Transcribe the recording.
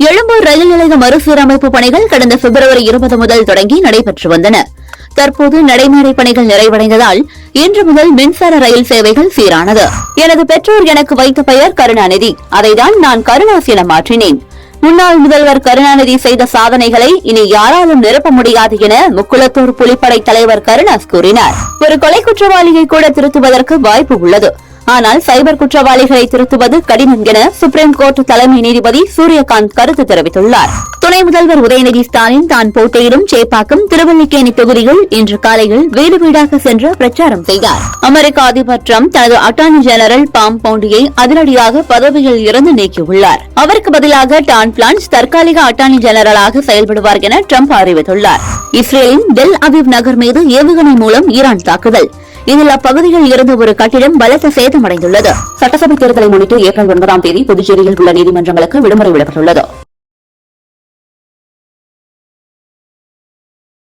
எழும்பூர் ரயில் நிலைய மறுசீரமைப்பு பணிகள் கடந்த பிப்ரவரி 20 முதல் தொடங்கி நடைபெற்று வந்தன. தற்போது நடைமுறை பணிகள் நிறைவடைந்ததால் இன்று முதல் மின்சார ரயில் சேவைகள் சீரானது. எனது பெற்றோர் எனக்கு வைத்த பெயர் கருணாநிதி, அதைதான் நான் கருணாஸ் என மாற்றினேன். முன்னாள் முதல்வர் கருணாநிதி செய்த சாதனைகளை இனி யாராலும் நிரப்ப முடியாது என முக்குளத்தூர் புலிப்படை தலைவர் கருணாஸ் கூறினார். ஒரு கொலை குற்றவாளியை கூட திருத்துவதற்கு வாய்ப்பு உள்ளது, ஆனால் சைபர் குற்றவாளிகளை திருத்துவது கடினம் என சுப்ரீம் கோர்ட் தலைமை நீதிபதி சூரியகாந்த் கருத்து தெரிவித்துள்ளார். துணை முதல்வர் உதயநிதி ஸ்டாலின் தான் போட்டியிடும் சேப்பாக்கம், திருவல்லிக்கேணி தொகுதியில் இன்று காலையில் வீடு வீடாக சென்று பிரச்சாரம் செய்தார். அமெரிக்க அதிபர் டிரம்ப் தனது அட்டார்னி ஜெனரல் பாம் பவுண்டியை அதிரடியாக பதவியில் இருந்து நீக்கியுள்ளார். அவருக்கு பதிலாக டான் பிளான்ஸ் தற்காலிக அட்டார்னி ஜெனரலாக செயல்படுவார் என டிரம்ப் அறிவித்துள்ளார். இஸ்ரேலின் டெல் அவிவ் நகர் மீது ஏவுகணை மூலம் ஈரான் தாக்குதல். இதில் அப்பகுதியில் இருந்த ஒரு கட்டிடம் பலத்த சேதமடைந்துள்ளது. சட்டசபை தேர்தலை முன்னிட்டு ஏப்ரல் 9ஆம் தேதி புதுச்சேரியில் உள்ள நீதிமன்றங்களுக்கு விடுமுறை விடப்பட்டுள்ளது.